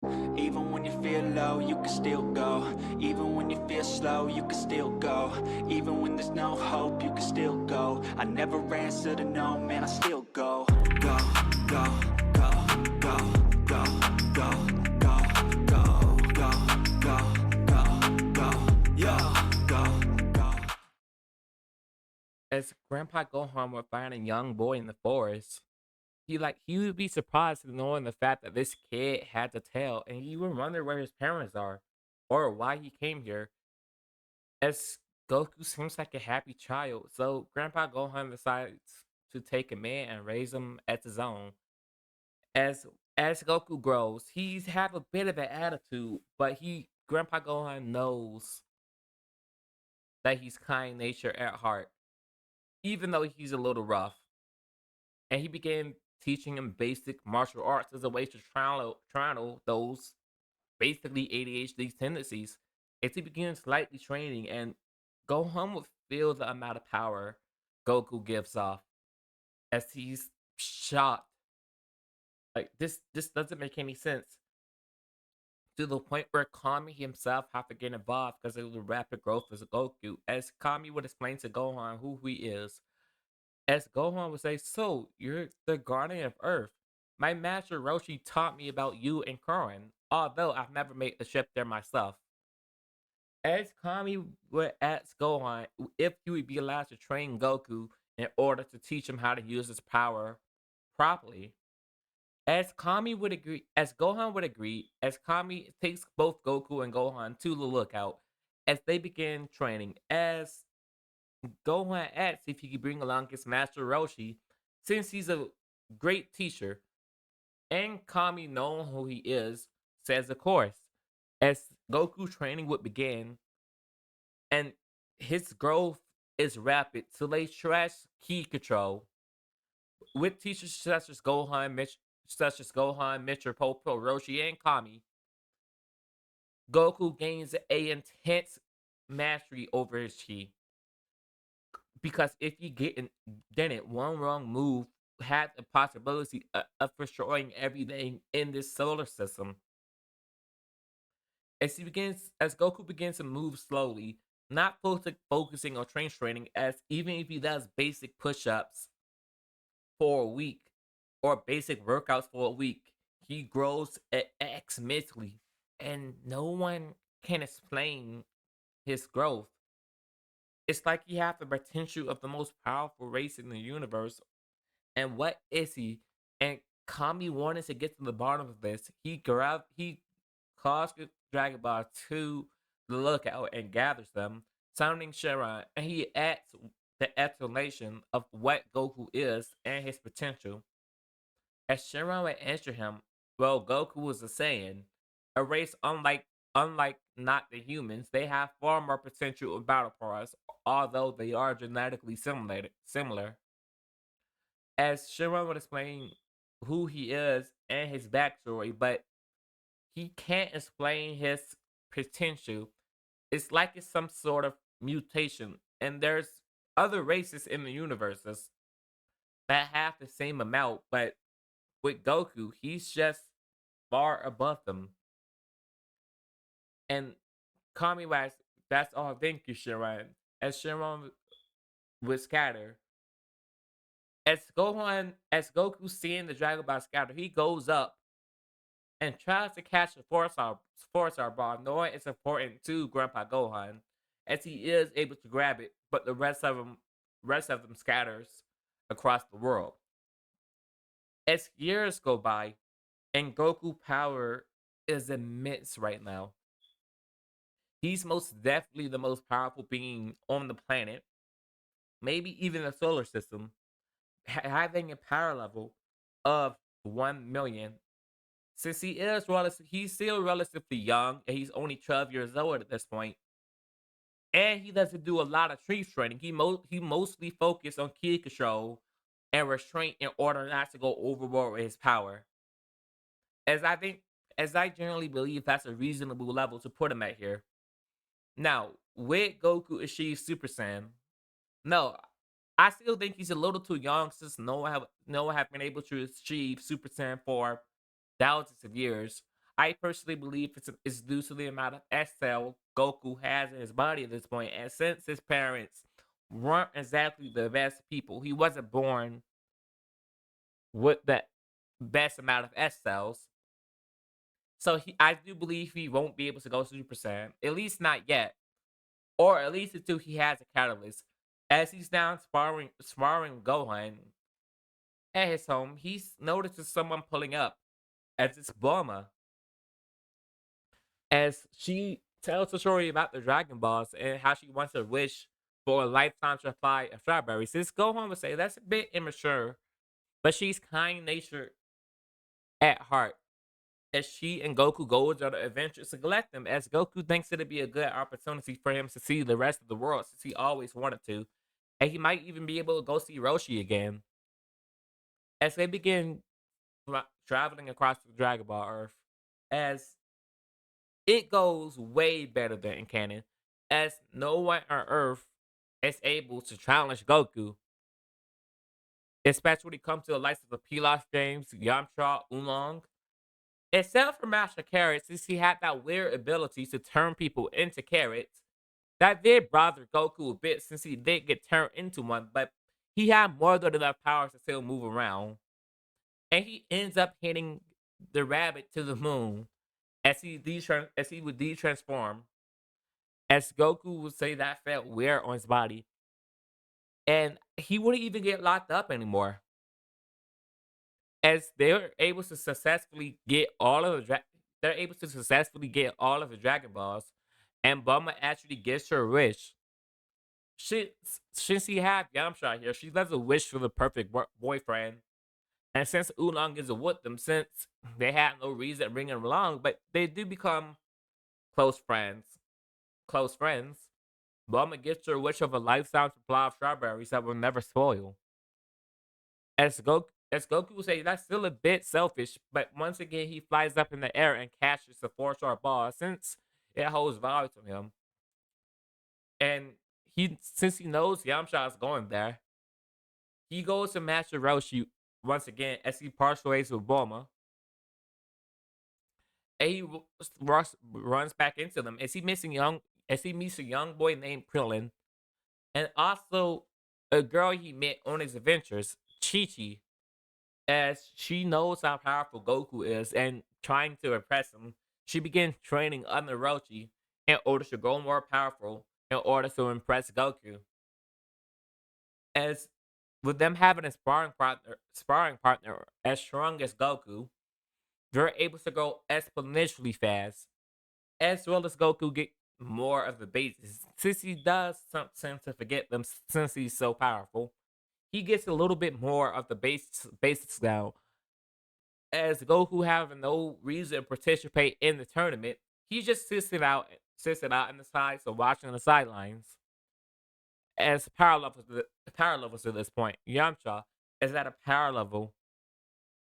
Even when you feel low, you can still go. Even when you feel slow, you can still go. Even when there's no hope, you can still go. I never answer to no, man, I still go. Go, go, go, go, go, go, go, go, go, go, go, go, yo, go, go. As Grandpa Gohan would find a young boy in the forest, he would be surprised knowing the fact that this kid had to tell, and he would wonder where his parents are or why he came here. As Goku seems like a happy child, so Grandpa Gohan decides to take him in and raise him as his own. As Goku grows, he's have a bit of an attitude, but he Grandpa Gohan knows that he's kind nature at heart, even though he's a little rough. And he began teaching him basic martial arts as a way to trial those basically ADHD tendencies. As he begins slightly training, and Gohan would feel the amount of power Goku gives off as he's shocked. Like this doesn't make any sense. To the point where Kami himself have to get involved because of the rapid growth of Goku. As Kami would explain to Gohan who he is, as Gohan would say, "So, you're the guardian of Earth. My master Roshi taught me about you and Kurren, although I've never made the trip there myself." As Kami would ask Gohan if he would be allowed to train Goku in order to teach him how to use his power properly. As Gohan would agree, as Kami takes both Goku and Gohan to the lookout as they begin training, as Gohan asks if he could bring along his master Roshi, since he's a great teacher, and Kami, knowing who he is, says of course. As Goku training would begin, and his growth is rapid, so they trash key control with teachers such as Gohan, Mitra, Popo, Roshi, and Kami. Goku gains a intense mastery over his chi. Because if you get in, then it one wrong move had the possibility of destroying everything in this solar system. As Goku begins to move slowly, not focusing on training, as even if he does basic push-ups for a week or basic workouts for a week, he grows exponentially, and no one can explain his growth. It's like he has the potential of the most powerful race in the universe. And what is he? And Kami wanted to get to the bottom of this. He calls Dragon Ball to the lookout and gathers them, sounding Sharon, and he adds the explanation of what Goku is and his potential. As Sharon would answer him, well, Goku was a Saiyan, a race unlike not the humans. They have far more potential in battle parts, although they are genetically similar. As Sharon would explain who he is and his backstory, but he can't explain his potential. It's like it's some sort of mutation, and there's other races in the universes that have the same amount, but with Goku, he's just far above them. And Kami Wax, that's all. Thank you, Sharon. As Sharon would scatter, as Goku seeing the Dragon Ball scatter, he goes up and tries to catch the Force Star Ball, knowing it's important to Grandpa Gohan, as he is able to grab it, but the rest of them scatters across the world. As years go by, and Goku power is immense right now. He's most definitely the most powerful being on the planet, maybe even the solar system, having a power level of 1 million. Since he's still relatively young, and he's only 12 years old at this point, and he doesn't do a lot of tree training. He mostly focused on key control and restraint in order not to go overboard with his power. As I think, as I generally believe, that's a reasonable level to put him at here. Now, with Goku achieve Super Saiyan, no, I still think he's a little too young since Noah have been able to achieve Super Saiyan for thousands of years. I personally believe it's due to the amount of S cell Goku has in his body at this point. And since his parents weren't exactly the best people, he wasn't born with the best amount of S cells. So I do believe he won't be able to go Super Saiyan, at least not yet, or at least until he has a catalyst. As he's down sparring Gohan at his home, he notices someone pulling up, as it's Bulma, as she tells the story about the Dragon Balls and how she wants to wish for a lifetime supply of strawberries. This Gohan would say that's a bit immature, but she's kind natured at heart. As she and Goku go on the adventures to collect them, as Goku thinks it'd be a good opportunity for him to see the rest of the world since he always wanted to. And he might even be able to go see Roshi again. As they begin traveling across the Dragon Ball Earth, as it goes way better than in canon, as no one on Earth is able to challenge Goku, especially when it comes to the likes of the Pilaf James, Yamcha, Oolong. Except for Master Carrot, since he had that weird ability to turn people into carrots, that did bother Goku a bit since he did get turned into one, but he had more than enough powers to still move around. And he ends up hitting the rabbit to the moon as he would de-transform. As Goku would say that felt weird on his body. And he wouldn't even get locked up anymore. As they're able to successfully get all of they're able to successfully get all of the Dragon Balls, and Bulma actually gets her wish. She, since he had Yamcha here, she does a wish for the perfect boyfriend. And since Oolong is with them, since they had no reason to bring him along, but they do become close friends. Close friends. Bulma gets her wish of a lifetime supply of strawberries that will never spoil. As Goku would say, that's still a bit selfish, but once again he flies up in the air and catches the four-star ball since it holds value to him. And since he knows Yamcha is going there, he goes to Master Roshi once again as he parts ways with Bulma. And he runs back into them as he meets a young boy named Krillin, and also a girl he met on his adventures, Chi Chi. As she knows how powerful Goku is and trying to impress him, she begins training under Roshi in order to grow more powerful in order to impress Goku. As with them having a sparring partner as strong as Goku, they're able to grow exponentially fast, as well as Goku get more of the bases. Since he does tend to forget them since he's so powerful, he gets a little bit more of the basics now. As Goku having no reason to participate in the tournament, he just sits it out in the sides or watching the sidelines. As power levels to this point, Yamcha is at a power level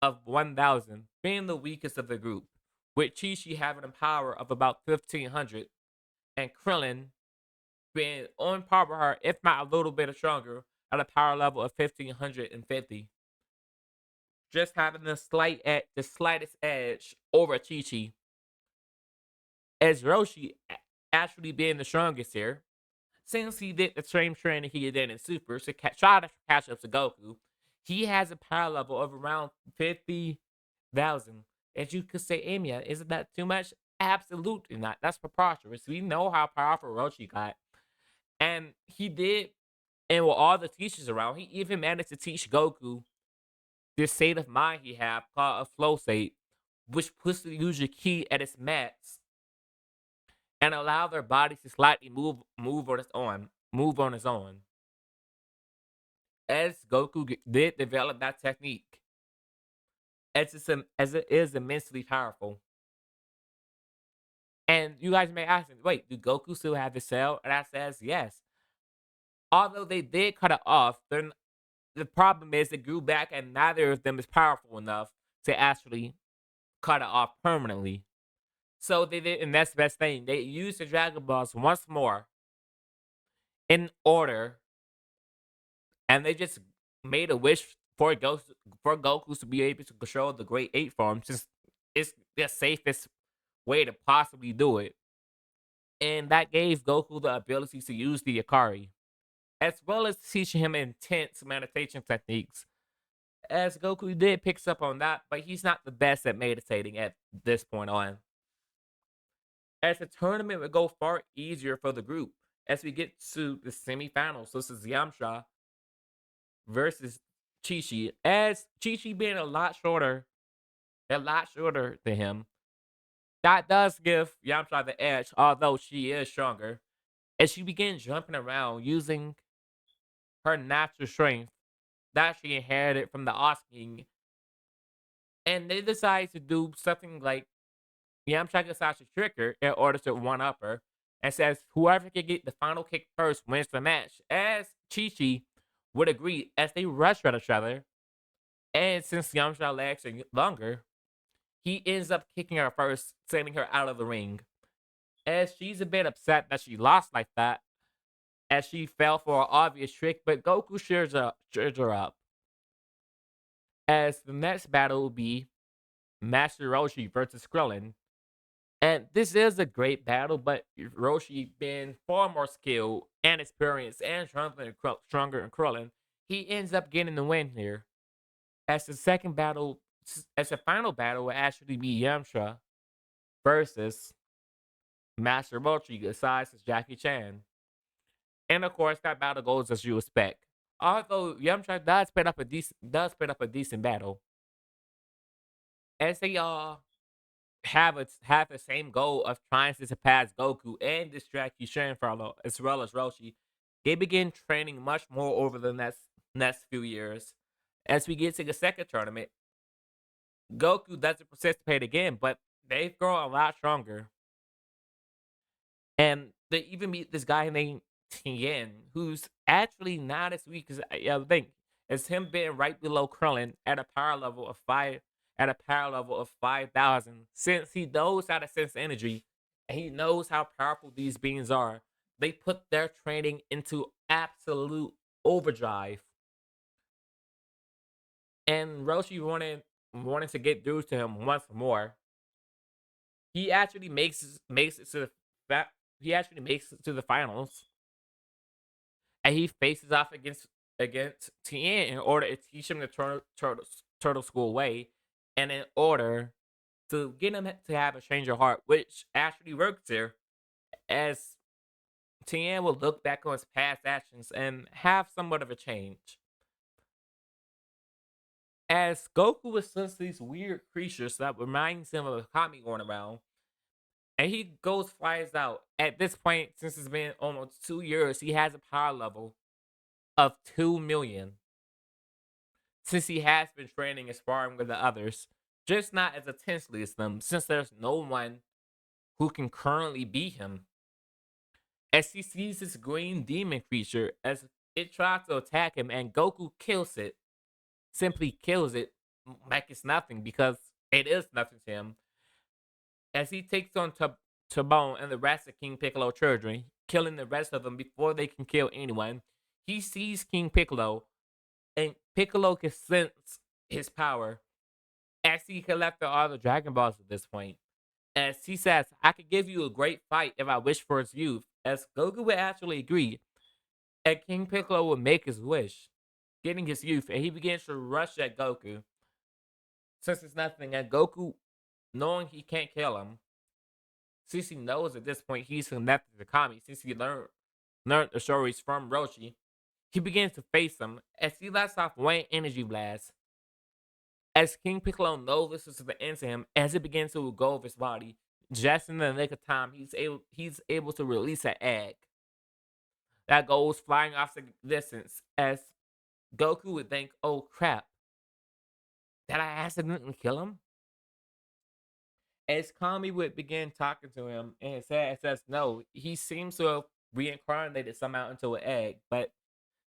of 1,000, being the weakest of the group, with Chi Chi having a power of about 1,500, and Krillin being on par with her, if not a little bit stronger, at a power level of 1,550. Just having the slightest edge over Chi Chi, as Roshi actually being the strongest here, since he did the same training he did in Super to try to catch up to Goku. He has a power level of around 50,000. As you could say, Amiya, isn't that too much? Absolutely not. That's preposterous. We know how powerful Roshi got. And he did, and with all the teachers around, he even managed to teach Goku this state of mind he have called a flow state, which puts the user key at its max and allow their bodies to slightly move on its own. As Goku did develop that technique, as it is immensely powerful. And you guys may ask, wait, do Goku still have the cell? And I says yes. Although they did cut it off, the problem is it grew back, and neither of them is powerful enough to actually cut it off permanently. So they did, and that's the best thing. They used the Dragon Balls once more in order, and they just made a wish for Goku to be able to control the Great Eight form, since it's the safest way to possibly do it. And that gave Goku the ability to use the Akari, as well as teaching him intense meditation techniques. As Goku did picks up on that, but he's not the best at meditating at this point on. As the tournament would go far easier for the group, as we get to the semifinals. This is Yamcha versus Chi-Chi. As Chi-Chi being a lot shorter than him, that does give Yamcha the edge, although she is stronger. As she begins jumping around using her natural strength that she inherited from the Oz King, and they decide to do something like Yamcha decides to trick her in order to one up her, and says whoever can get the final kick first wins the match. As Chi Chi would agree, as they rush at each other, and since Yamcha's legs are longer, he ends up kicking her first, sending her out of the ring. As she's a bit upset that she lost like that, as she fell for an obvious trick, but Goku cheers her up. As the next battle will be Master Roshi versus Krillin. And this is a great battle, but Roshi being far more skilled and experienced and stronger than Krillin, he ends up getting the win here. As the second battle, as the final battle will actually be Yamcha versus Master Roshi, besides Jackie Chan. And of course, that battle goes as you expect. Although Yamcha does put up a decent battle, as they all have the same goal of trying to surpass Goku and distract Yushin Farlow as well as Roshi. They begin training much more over the next few years. As we get to the second tournament, Goku doesn't participate again, but they've grown a lot stronger. And they even meet this guy named Tien, who's actually not as weak as I think. It's him being right below Krillin at a power level of 5,000. Since he knows how to sense energy and he knows how powerful these beings are, they put their training into absolute overdrive. And Roshi wanting to get through to him once more. He actually makes it to the finals, and he faces off against Tien in order to teach him the turtle school way, and in order to get him to have a change of heart, which actually works here, as Tien will look back on his past actions and have somewhat of a change. As Goku was sense these weird creatures that reminds him of a Kami going around, and he flies out. At this point, since it's been almost 2 years, he has a power level of 2 million. Since he has been training and sparring with the others, just not as intensely as them, since there's no one who can currently beat him. As he sees this green demon creature as it tries to attack him, and Goku kills it, simply kills it like it's nothing, because it is nothing to him. As he takes on Tabone and the rest of King Piccolo children, killing the rest of them before they can kill anyone, he sees King Piccolo, and Piccolo can sense his power, as he collected all the Dragon Balls at this point. As he says, I could give you a great fight if I wish for its youth, as Goku would actually agree, and King Piccolo would make his wish, getting his youth, and he begins to rush at Goku. Since it's nothing, and Goku, knowing he can't kill him, since he knows at this point he's connected to Kami, since he learned the stories from Roshi, he begins to face him as he lets off one energy blast. As King Piccolo knows this is the end to him, as it begins to go over his body, just in the nick of time, he's able to release an egg that goes flying off the distance. As Goku would think, "Oh crap, did I accidentally kill him?" As Kami would begin talking to him, and it says no, he seems to have reincarnated somehow into an egg, but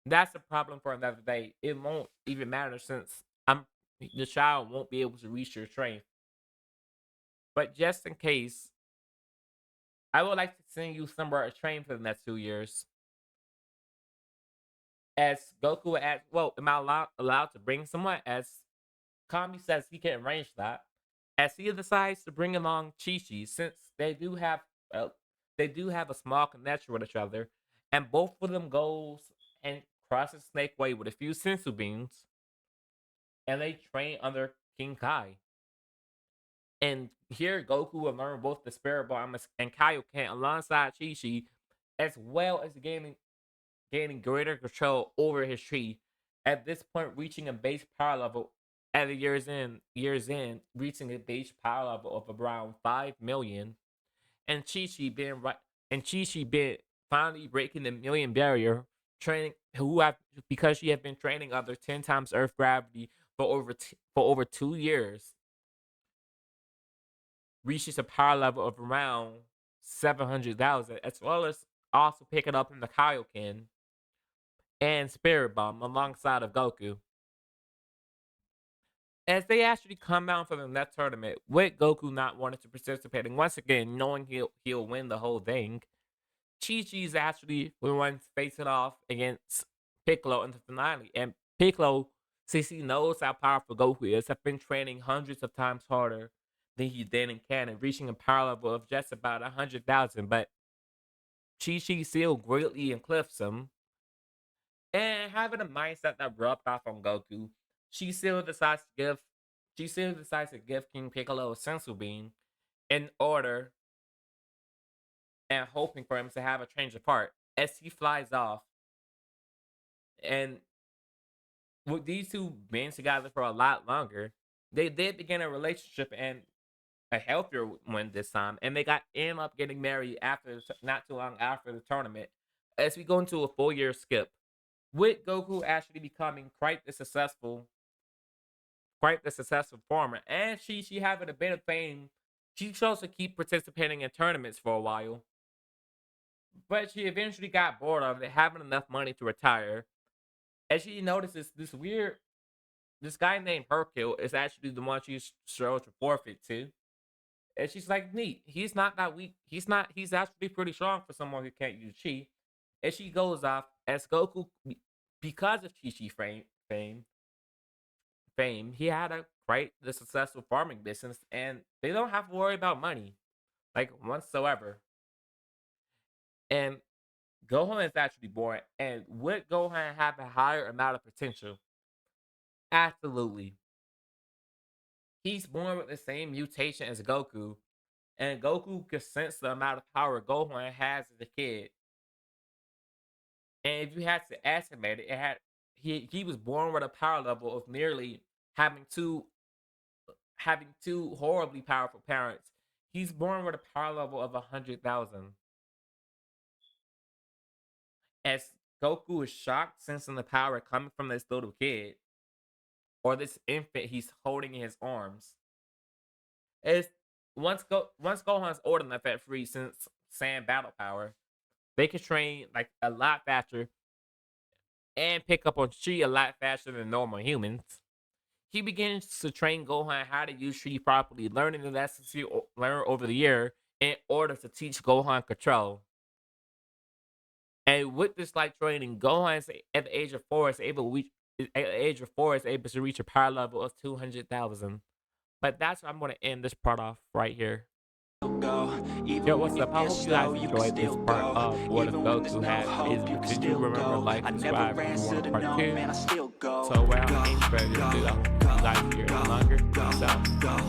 that's a problem for another day. It won't even matter since the child won't be able to reach your strength. But just in case, I would like to send you somewhere to train for the next 2 years. As Goku would ask, well, am I allowed to bring someone? As Kami says he can arrange that. as he decides to bring along Chi-Chi since uh, they do have a small connection with each other, and both of them goes and crosses Snake Way with a few sensu beans, and they train under King Kai. And here Goku will learn both the Spirit Bomb and Kaioken alongside Chi-Chi, as well as gaining greater control over his tree. At this point, reaching a base power level at the reaching a base power level of around 5 million, and Chi Chi been finally breaking the million barrier, training who have because she had been training under 10 times Earth gravity for over 2 years, reaches a power level of around 700,000, as well as also picking up in the Kaioken and Spirit Bomb alongside of Goku. As they actually come down for the next tournament, with Goku not wanting to participate, and once again knowing he'll win the whole thing, Chi Chi's actually the one facing off against Piccolo in the finale. And Piccolo, since he knows how powerful Goku is, have been training hundreds of times harder than he did in canon, reaching a power level of just about 100,000. But Chi Chi still greatly eclipses him, and having a mindset that rubbed off on Goku, she still decides to give King Piccolo a sensu bean in order and hoping for him to have a change of heart as he flies off. And with these two being together for a lot longer, they did begin a relationship, and a healthier one this time, and they got end up getting married after not too long after the tournament. As we go into a 4 year skip, with Goku actually becoming quite the successful farmer, and she having a bit of fame. She chose to keep participating in tournaments for a while, but she eventually got bored of it, having enough money to retire. As she notices this guy named Hercule is actually the one she chose to forfeit to. And she's like, neat. He's not that weak. He's actually pretty strong for someone who can't use chi. And she goes off as Goku, because of Chi fame, he had a quite the successful farming business, and they don't have to worry about money, like whatsoever. And Gohan is actually born, and would Gohan have a higher amount of potential? Absolutely. He's born with the same mutation as Goku, and Goku can sense the amount of power Gohan has as a kid. And if you had to estimate it, he was born with a power level of nearly having two horribly powerful parents. He's born with a power level of 100,000. As Goku is shocked sensing the power coming from this little kid or this infant he's holding in his arms. As once Gohan's old enough at free since Sand battle power, they can train like a lot faster and pick up on chi a lot faster than normal humans. He begins to train Gohan how to use chi properly, learning the lessons he learned over the year in order to teach Gohan control. And with this light training, Gohan at the age of 4 is able to reach at the age of 4 is able to reach a power level of 200,000. But that's where I'm going to end this part off right here. Yo, what's up? I hope you guys enjoyed this part of What If Goku Had Frieza. Did you remember, like, subscribe if you want part 2? So, well, I ain't further ado, I hope you guys hear it longer. Peace out.